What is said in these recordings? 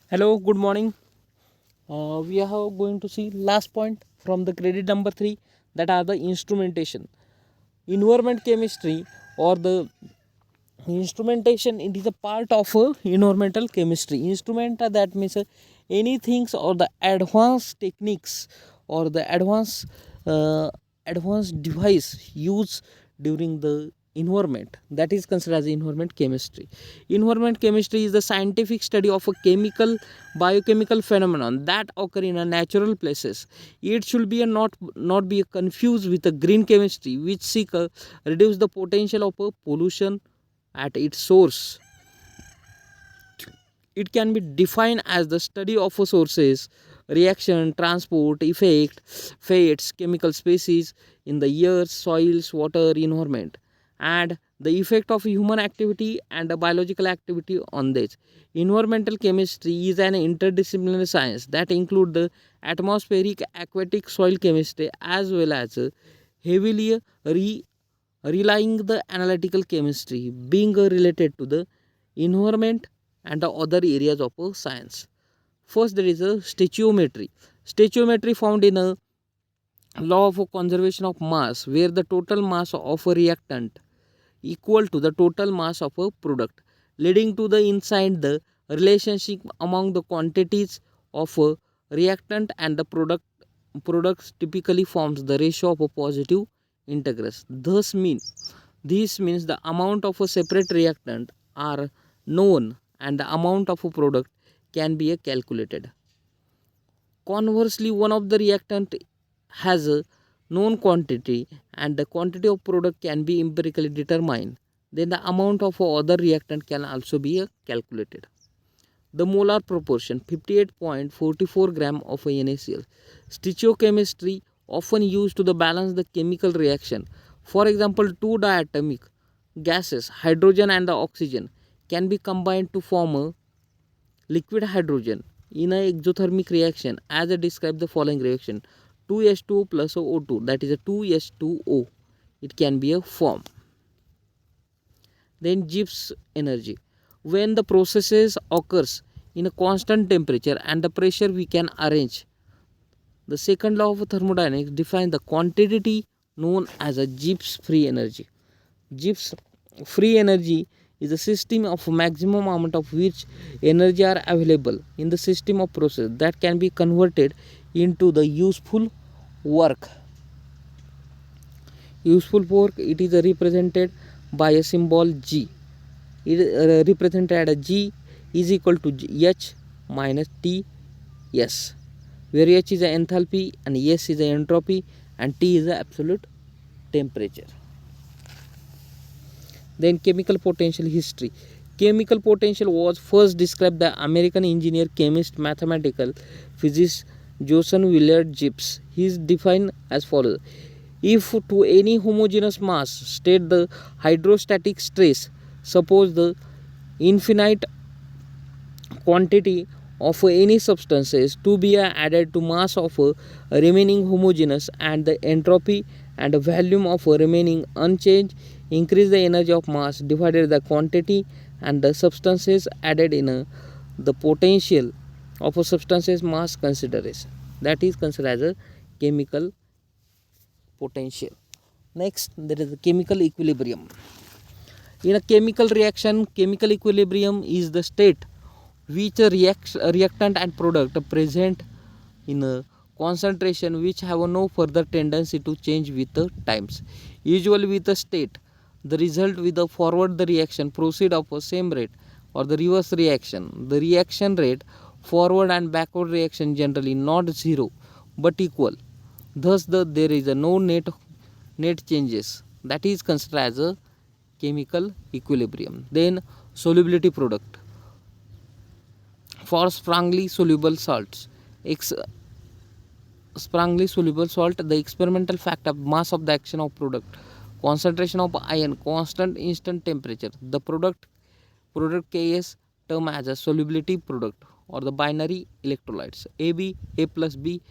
Hello, good morning. We are going to see last point from the credit number 3, that are the instrumentation. Environment chemistry, or the instrumentation, it is a part of environmental chemistry. Instrument, that means any things or the advanced techniques or the uh, advanced device used during the environment, that is considered as environment chemistry. Environment chemistry is the scientific study of a chemical biochemical phenomenon that occur in a natural places. It should be a not be confused with a green chemistry, which seek reduce the potential of a pollution at its source. It can be defined as the study of a sources, reaction, transport, effect, fates, chemical species in the air, soils, water, environment, and the effect of human activity and the biological activity on this. Environmental chemistry is an interdisciplinary science that includes the atmospheric, aquatic, soil chemistry, as well as heavily relying the analytical chemistry, being related to the environment and the other areas of science. First, there is a stoichiometry. Stoichiometry found in a law of conservation of mass, where the total mass of a reactant equal to the total mass of a product, leading to the inside the relationship among the quantities of a reactant and the products typically forms the ratio of a positive integrals. This means the amount of a separate reactant are known and the amount of a product can be calculated. Conversely, one of the reactant has a known quantity and the quantity of product can be empirically determined. Then the amount of other reactant can also be calculated. The molar proportion 58.44 gram of NaCl. Stoichiochemistry often used to the balance the chemical reaction. For example, two diatomic gases, hydrogen and the oxygen, can be combined to form a liquid hydrogen in a exothermic reaction, as I described the following reaction: 2H2O plus O2, that is a 2H2O. It can be a form. Then Gibbs energy. When the processes occurs in a constant temperature and the pressure, we can arrange. The second law of thermodynamics defines the quantity known as a Gibbs free energy. Gibbs free energy is a system of maximum amount of which energy are available in the system of process that can be converted into the useful work. Useful work, it is represented by a symbol G. It is represented as G is equal to H minus T S, where H is the enthalpy and S is the entropy and T is the absolute temperature. Then chemical potential history. Chemical potential was first described by American engineer, chemist, mathematical physicist Joseph Willard Gibbs. He is defined as follows: if to any homogeneous mass state the hydrostatic stress, suppose the infinite quantity of any substances to be added to mass of a remaining homogeneous, and the entropy and the volume of a remaining unchanged, increase the energy of mass divided the quantity and the substances added in the potential of a substance's mass consideration, that is considered as a chemical potential. Next, there is the chemical equilibrium. In a chemical reaction, chemical equilibrium is the state which a reactant and product present in a concentration which have no further tendency to change with the times. Usually with the state, the result with the forward the reaction proceed of the same rate, or the reverse reaction. The reaction rate, forward and backward reaction generally not zero but equal. Thus there is a no net changes. That is considered as a chemical equilibrium. Then solubility product. For strongly soluble salts, strongly soluble salt, the experimental fact of mass of the action of product, concentration of ion, constant instant temperature, the product Ks term as a solubility product, or the binary electrolytes AB, A plus B,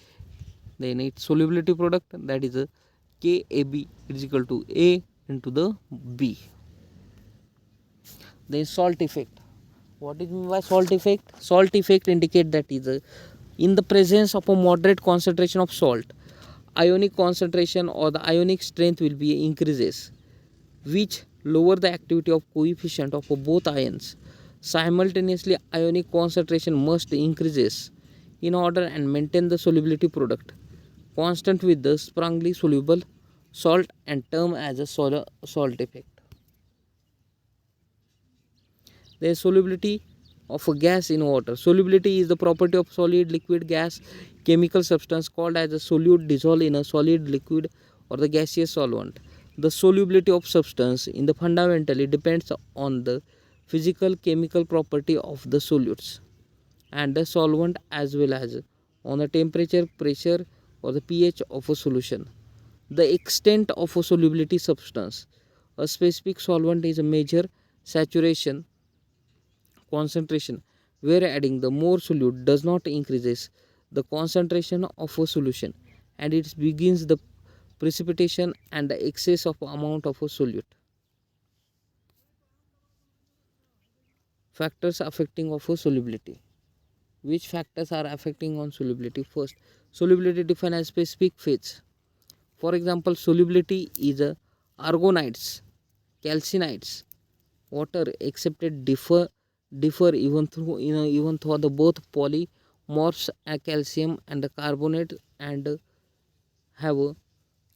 then its solubility product, that is a KAB is equal to A into the B. Then salt effect. What is mean by salt effect? Salt effect indicate that is in the presence of a moderate concentration of salt, ionic concentration or the ionic strength will be increases, which lower the activity of coefficient of both ions. Simultaneously, ionic concentration must increases in order and maintain the solubility product constant with the strongly soluble salt and term as a salt effect. The solubility of a gas in water. Solubility is the property of solid, liquid, gas, chemical substance called as a solute dissolved in a solid, liquid or the gaseous solvent. The solubility of substance in the fundamentally depends on the physical chemical property of the solutes and the solvent as well as on the temperature, pressure or the pH of a solution. The extent of a solubility substance. A specific solvent is a measure saturation concentration where adding the more solute does not increases the concentration of a solution and it begins the precipitation and the excess of amount of a solute. Factors affecting of a solubility. Which factors are affecting on solubility? First, solubility defined as specific phase. For example, solubility is a argonides, calcinides, water accepted differ even through even though the both polymorphs calcium and the carbonate and have a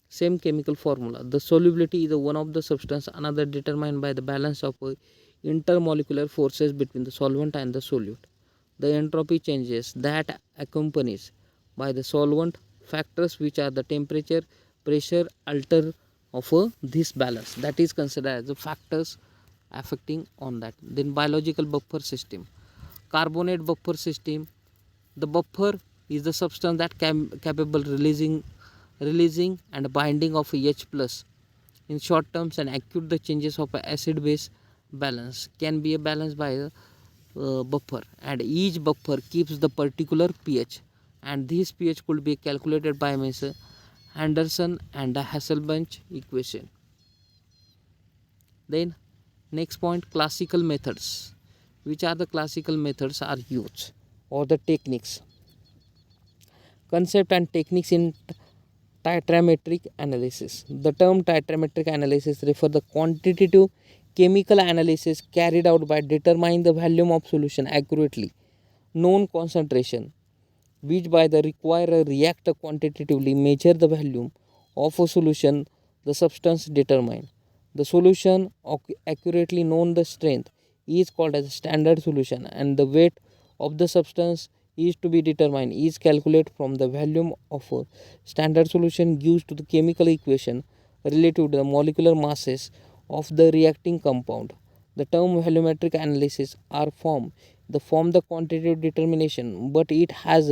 same chemical formula. The solubility is one of the substance another determined by the balance of intermolecular forces between the solvent and the solute. The entropy changes that accompanies by the solvent factors which are the temperature, pressure, alter of this balance that is considered as the factors affecting on that. Then biological buffer system. Carbonate buffer system. The buffer is the substance that capable releasing and binding of H plus in short terms and acute the changes of acid base balance can be a balance by a buffer and each buffer keeps the particular pH and this pH could be calculated by means Anderson and Hasselbalch equation. Then next point, classical methods. Which are the classical methods are used or the techniques? Concept and techniques in titrametric analysis. The term titrametric analysis refers the quantitative chemical analysis carried out by determining the volume of solution accurately, known concentration, which by the require reactor quantitatively measure the volume of a solution the substance determined. The solution accurately known the strength is called as standard solution and the weight of the substance is to be determined is calculated from the volume of a standard solution gives to the chemical equation relative to the molecular masses of the reacting compound. The term volumetric analysis are form the quantitative determination but it has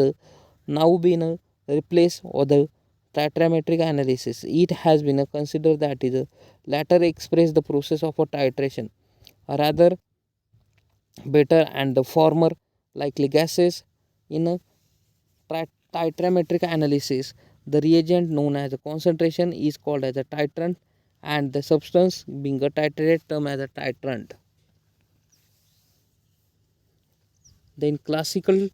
now been replaced or the titrametric analysis. It has been considered that is latter express the process of a titration rather better and the former likely gases in a titrametric analysis. The reagent known as a concentration is called as a titrant and the substance being a titrate term as a titrant. Then classical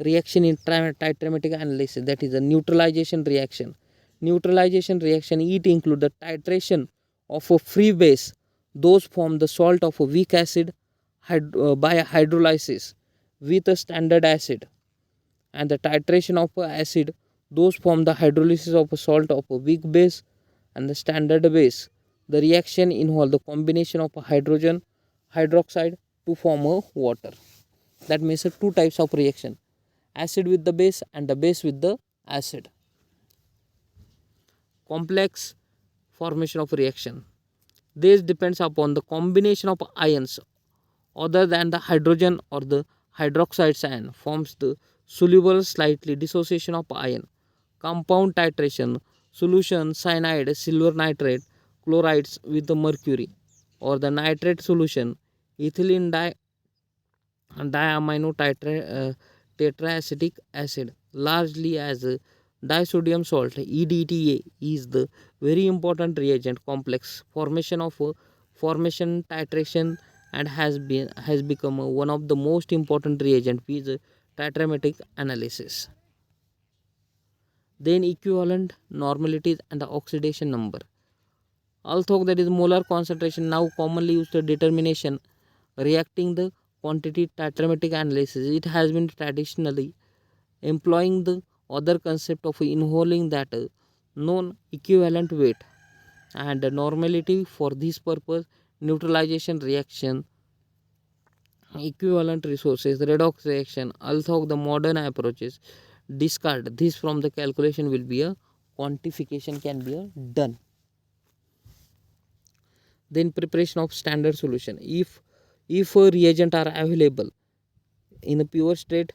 reaction in titrametric analysis, that is a neutralization reaction. Neutralization reaction it include the titration of a free base. Those form the salt of a weak acid by hydrolysis with a standard acid and the titration of a acid those form the hydrolysis of a salt of a weak base and the standard base. The reaction involve the combination of a hydrogen hydroxide to form a water. That means two types of reaction, acid with the base and the base with the acid. Complex formation of reaction. This depends upon the combination of ions other than the hydrogen or the hydroxide ion forms the soluble slightly dissociation of ion. Compound titration, solution cyanide, silver nitrate, chlorides with the mercury or the nitrate solution, ethylene diamino tetraacetic acid largely as a disodium salt EDTA is the very important reagent complex formation of formation titration and has become one of the most important reagent with titrametric analysis. Then equivalent normalities and the oxidation number. Although that is molar concentration now commonly used to determination reacting the quantity titrametric analysis, it has been traditionally employing the other concept of involving that known equivalent weight and normality. For this purpose, neutralization reaction, equivalent resources, redox reaction, although the modern approaches discard this from the calculation, will be a quantification can be done. Then preparation of standard solution. If a reagent are available in a pure state,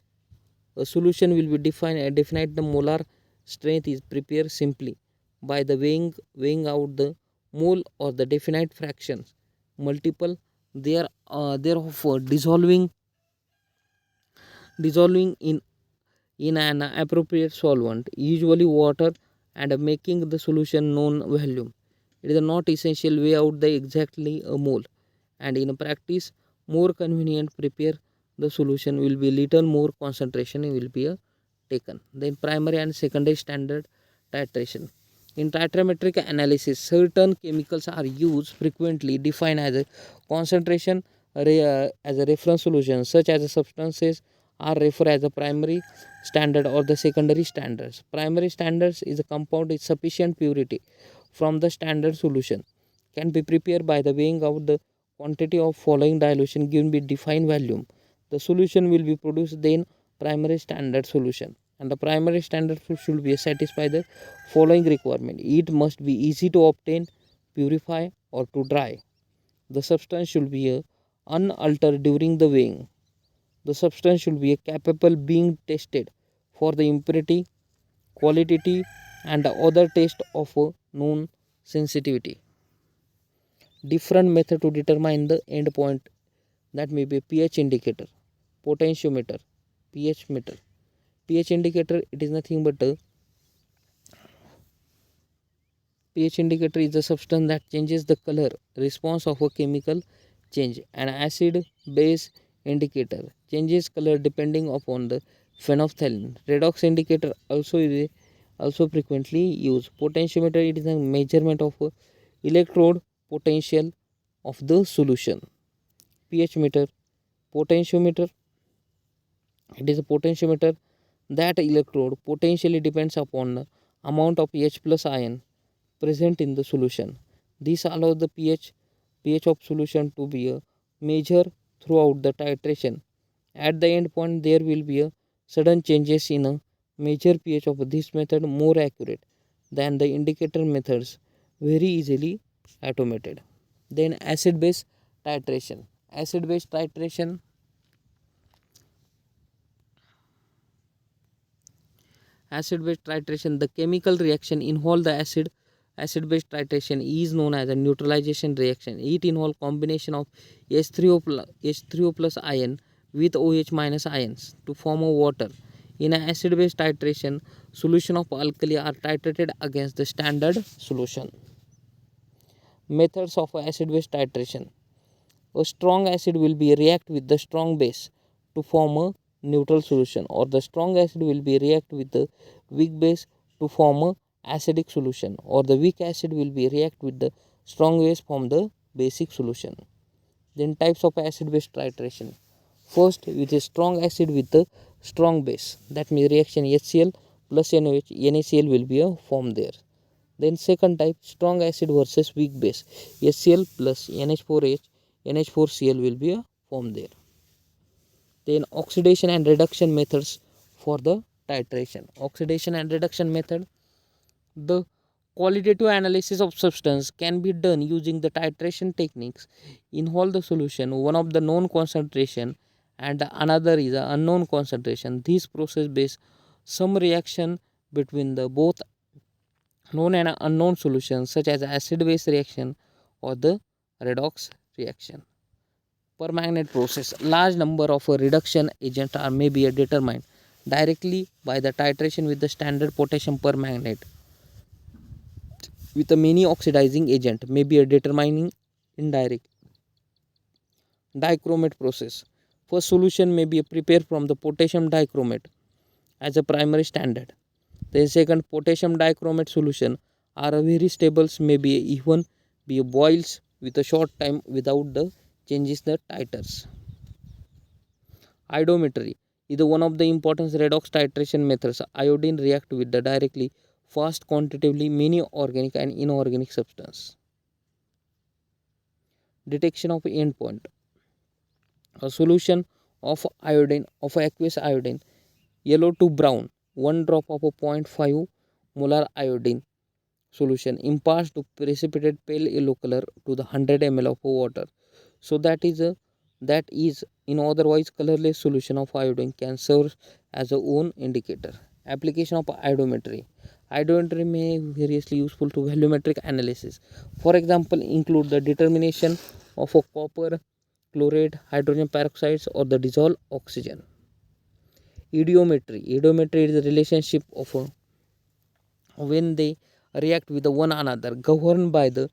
a solution will be definite the molar strength is prepared simply by the weighing out the mole or the definite fractions multiple thereof dissolving in an appropriate solvent, usually water, and making the solution known volume. It is not essential weigh out the exactly a mole, and in practice, more convenient prepare the solution will be little more concentration will be taken. Then primary and secondary standard titration. In titrametric analysis, certain chemicals are used frequently defined as a concentration as a reference solution, such as substances are referred as a primary standard or the secondary standards. Primary standards is a compound with sufficient purity from the standard solution can be prepared by the weighing out the quantity of following dilution given with defined volume. The solution will be produced then primary standard solution, and the primary standard should be satisfy the following requirement. It must be easy to obtain, purify or to dry. The substance should be unaltered during the weighing. The substance should be capable being tested for the impurity, quality and other test of known sensitivity. Different method to determine the end point, that may be pH indicator, potentiometer, pH meter. pH indicator, it is nothing but pH indicator is a substance that changes the color response of a chemical change. An acid base indicator changes color depending upon the phenolphthalein. Redox indicator also frequently used. Potentiometer, it is a measurement of electrode potential of the solution. pH meter, potentiometer, it is a potentiometer that electrode potentially depends upon the amount of H plus ion present in the solution. This allows the pH of solution to be a measure throughout the titration. At the end point, there will be a sudden changes in a measure pH of this method more accurate than the indicator methods, very easily automated. Then acid base titration. Acid base titration, the chemical reaction involve the acid base titration is known as a neutralization reaction. It involves combination of H3O plus ion with OH minus ions to form a water. In an acid base titration, solution of alkali are titrated against the standard solution. Methods of acid base titration. A strong acid will be react with the strong base to form a neutral solution, or the strong acid will be react with the weak base to form a acidic solution, or the weak acid will be react with the strong base form the basic solution. Then types of acid base titration. First, with a strong acid with the strong base, that means reaction HCl plus NaOH, NaCl will be a form there. Then second type, strong acid versus weak base, HCl plus NH4H, NH4Cl will be a form there. Then oxidation and reduction methods for the titration. Oxidation and reduction method, the qualitative analysis of substance can be done using the titration techniques involve the solution one of the known concentration and another is the unknown concentration. This process based some reaction between the both known and unknown solutions, such as acid base reaction or the redox reaction. Permanganate process, large number of reduction agents are may be determined directly by the titration with the standard potassium permanganate with a many oxidizing agent may be a determining indirect Dichromate process. First solution may be prepared from the potassium dichromate as a primary standard. The second, potassium dichromate solution are a very stable, maybe even be boils with a short time without the changes the titers. Iodometry is one of the important redox titration methods. Iodine react with the directly fast quantitatively many organic and inorganic substance. Detection of endpoint. A solution of iodine of aqueous iodine yellow to brown 1 drop of a zero point 0.5 molar iodine solution imparts to precipitate pale yellow color to the 100 ml of water. So that is in otherwise colorless solution of iodine can serve as a own indicator. Application of iodometry. Iodometry may be variously useful to volumetric analysis. For example, include the determination of a copper, chloride, hydrogen peroxides or the dissolved oxygen. Idiometry. Idiometry is the relationship of when they react with one another governed by the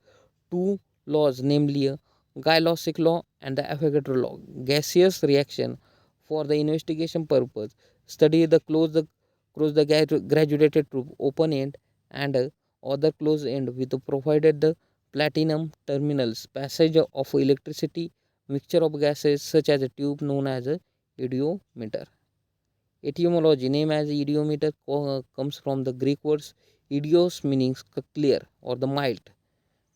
two laws, namely Guy-Lossic law and the Avogadro law. Gaseous reaction for the investigation purpose study the close the graduated tube open end and other closed end with provided the platinum terminals passage of electricity mixture of gases such as a tube known as a idiometer. Etymology name as idiometer comes from the Greek words idios meaning clear or the mild,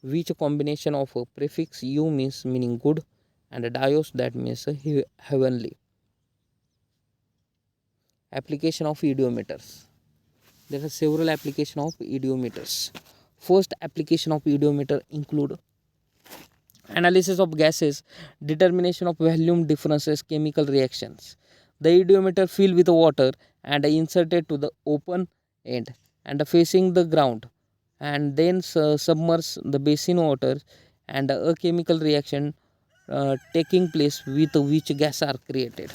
which combination of a prefix u means meaning good and a dios that means heavenly. Application of idiometers. There are several applications of idiometers. First application of idiometer include analysis of gases, determination of volume differences, chemical reactions. The idiometer filled with water and inserted to the open end and facing the ground and then submerge the basin water and a chemical reaction taking place with which gas are created.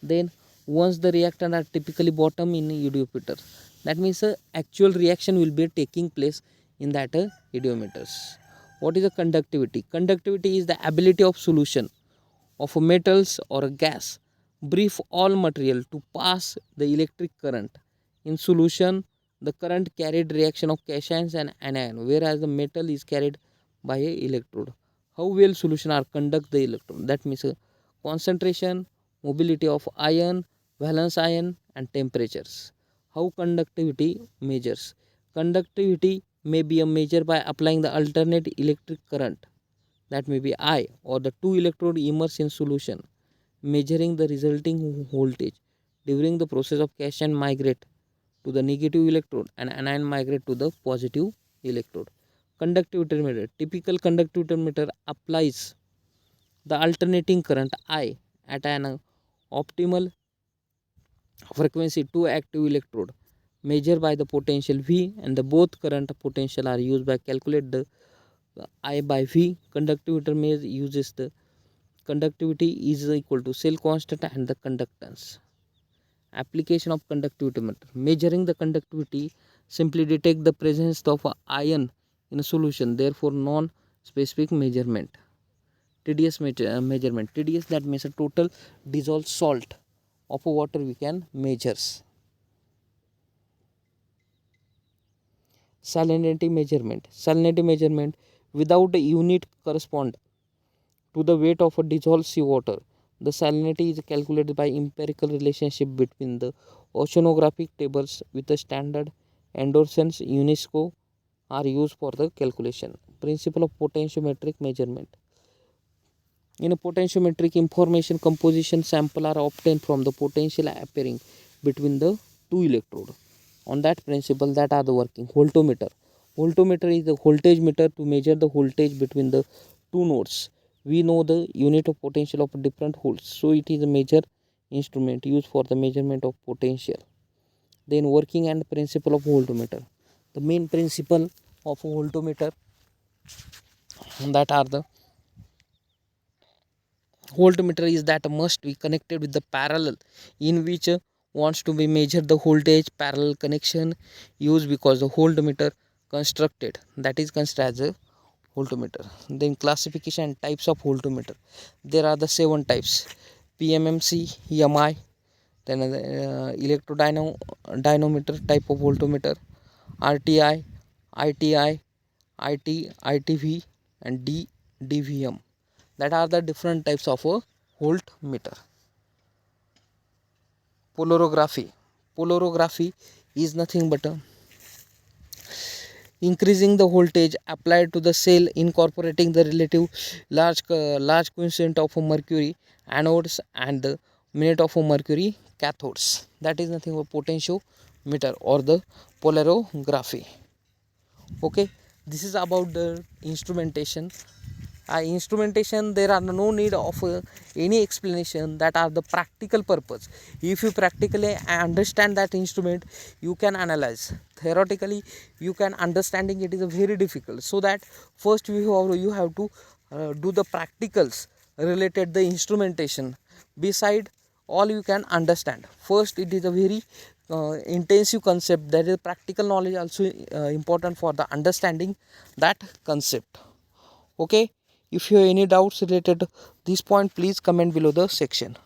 Then once the reactant are typically bottom in idiometer, that means actual reaction will be taking place in that idiometers. What is the conductivity? Conductivity is the ability of solution of metals or a gas brief all material to pass the electric current. In solution, the current carried reaction of cations and anion, whereas the metal is carried by a electrode. How well solution are conduct the electron? That means concentration, mobility of ion, valence ion and temperatures. How conductivity measures? Conductivity may be a measure by applying the alternate electric current, that may be I, or the two electrode immersed in solution, measuring the resulting voltage. During the process of cation migrate to the negative electrode and anion migrate to the positive electrode. Conductivity meter. Typical conductivity meter applies the alternating current I at an optimal frequency to active electrode measured by the potential V, and the both current potential are used by calculate the I by V. Conductivity measure uses the conductivity is equal to cell constant and the conductance. Application of conductivity meter. Measuring the conductivity simply detect the presence of a ion in a solution, therefore non-specific measurement. TDS measurement. TDS, that means a total dissolved salt of water we can measures. Salinity measurement. Salinity measurement without a unit correspond to the weight of a dissolved seawater. The salinity is calculated by empirical relationship between the oceanographic tables with the standard endorsements UNESCO are used for the calculation. Principle of potentiometric measurement. In a potentiometric information composition sample are obtained from the potential appearing between the two electrodes. On that principle that are the working. Voltmeter. Voltmeter is the voltage meter to measure the voltage between the two nodes. We know the unit of potential of different holes, so it is a major instrument used for the measurement of potential. Then working and principle of voltmeter. The main principle of voltmeter that are the voltmeter is that must be connected with the parallel in which wants to be measured the voltage. Parallel connection used because the voltmeter constructed that is considered as a voltmeter. Then classification types of voltmeter. There are the 7 types: PMMC, EMI, then electrodynamometer type of voltmeter, RTI, ITI, ITV, and DVM. That are the different types of a voltmeter. Polarography is nothing but increasing the voltage applied to the cell, incorporating the relative large coefficient of mercury anodes and the minute of mercury cathodes. That is nothing but potentiometer or the polarography. Okay, this is about the instrumentation. Instrumentation, there are no need of any explanation. That are the practical purpose. If you practically understand that instrument, you can analyze. Theoretically you can understanding it is very difficult. So that first you have to do the practicals related the instrumentation. Beside all, you can understand. First, it is a very intensive concept. That is practical knowledge also important for the understanding that concept. Okay, if you have any doubts related to this point, please comment below the section.